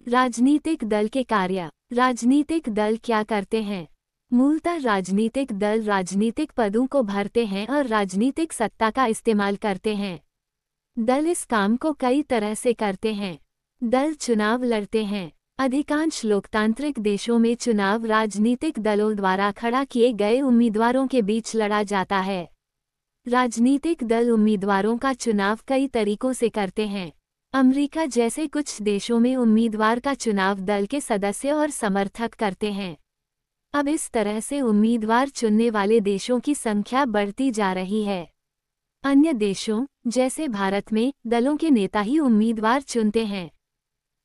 राजनीतिक दल के कार्य। राजनीतिक दल क्या करते हैं? मूलतः राजनीतिक दल राजनीतिक पदों को भरते हैं और राजनीतिक सत्ता का इस्तेमाल करते हैं। दल इस काम को कई तरह से करते हैं। दल चुनाव लड़ते हैं। अधिकांश लोकतांत्रिक देशों में चुनाव राजनीतिक दलों द्वारा खड़ा किए गए उम्मीदवारों के बीच लड़ा जाता है। राजनीतिक दल उम्मीदवारों का चुनाव कई तरीकों से करते हैं। अमेरिका जैसे कुछ देशों में उम्मीदवार का चुनाव दल के सदस्य और समर्थक करते हैं। अब इस तरह से उम्मीदवार चुनने वाले देशों की संख्या बढ़ती जा रही है। अन्य देशों, जैसे भारत में, दलों के नेता ही उम्मीदवार चुनते हैं।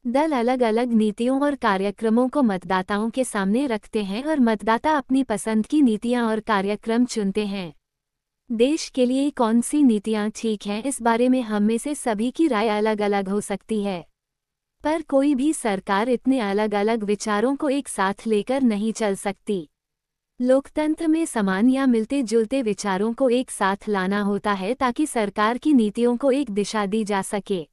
दल अलग अलग नीतियों और कार्यक्रमों को मतदाताओं के सामने रखते हैं और मतदाता अपनी पसंद की नीतियां और कार्यक्रम चुनते हैं। देश के लिए कौन सी नीतियां ठीक हैं, इस बारे में हम में से सभी की राय अलग अलग हो सकती है। पर कोई भी सरकार इतने अलग अलग विचारों को एक साथ लेकर नहीं चल सकती। लोकतंत्र में समान या मिलते जुलते विचारों को एक साथ लाना होता है ताकि सरकार की नीतियों को एक दिशा दी जा सके।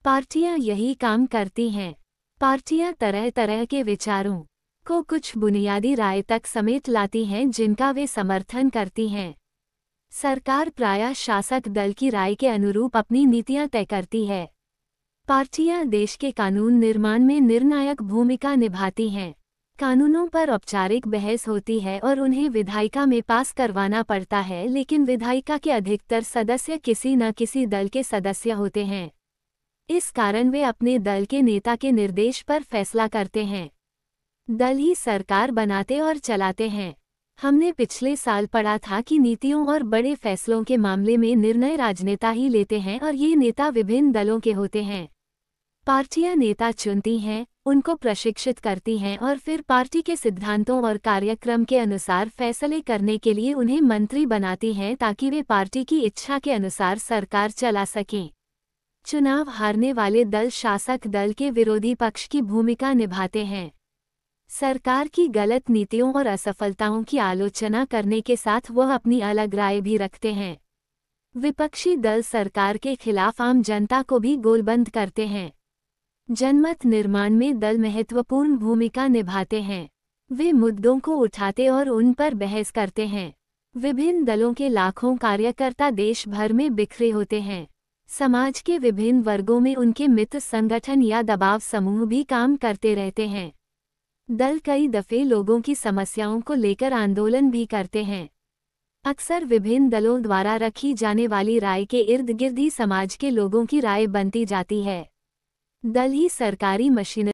पार्टियां यही काम करती हैं। पार्टियां तरह तरह के विचारों को कुछ बुनियादी राय तक समेट लाती हैं जिनका वे समर्थन करती हैं। सरकार प्रायः शासक दल की राय के अनुरूप अपनी नीतियां तय करती है। पार्टियां देश के कानून निर्माण में निर्णायक भूमिका निभाती हैं। कानूनों पर औपचारिक बहस होती है और उन्हें विधायिका में पास करवाना पड़ता है, लेकिन विधायिका के अधिकतर सदस्य किसी न किसी दल के सदस्य होते हैं। इस कारण वे अपने दल के नेता के निर्देश पर फैसला करते हैं। दल ही सरकार बनाते और चलाते हैं। हमने पिछले साल पढ़ा था कि नीतियों और बड़े फैसलों के मामले में निर्णय राजनेता ही लेते हैं और ये नेता विभिन्न दलों के होते हैं। पार्टियां नेता चुनती हैं, उनको प्रशिक्षित करती हैं और फिर पार्टी के सिद्धांतों और कार्यक्रम के अनुसार फैसले करने के लिए उन्हें मंत्री बनाती हैं ताकि वे पार्टी की इच्छा के अनुसार सरकार चला सकें। चुनाव हारने वाले दल शासक दल के विरोधी पक्ष की भूमिका निभाते हैं। सरकार की गलत नीतियों और असफलताओं की आलोचना करने के साथ वह अपनी अलग राय भी रखते हैं। विपक्षी दल सरकार के खिलाफ आम जनता को भी गोलबंद करते हैं। जनमत निर्माण में दल महत्वपूर्ण भूमिका निभाते हैं। वे मुद्दों को उठाते और उन पर बहस करते हैं। विभिन्न दलों के लाखों कार्यकर्ता देश भर में बिखरे होते हैं। समाज के विभिन्न वर्गों में उनके मित्र संगठन या दबाव समूह भी काम करते रहते हैं। दल कई दफे लोगों की समस्याओं को लेकर आंदोलन भी करते हैं। अक्सर विभिन्न दलों द्वारा रखी जाने वाली राय के इर्द गिर्द ही समाज के लोगों की राय बनती जाती है। दल ही सरकारी मशीनरी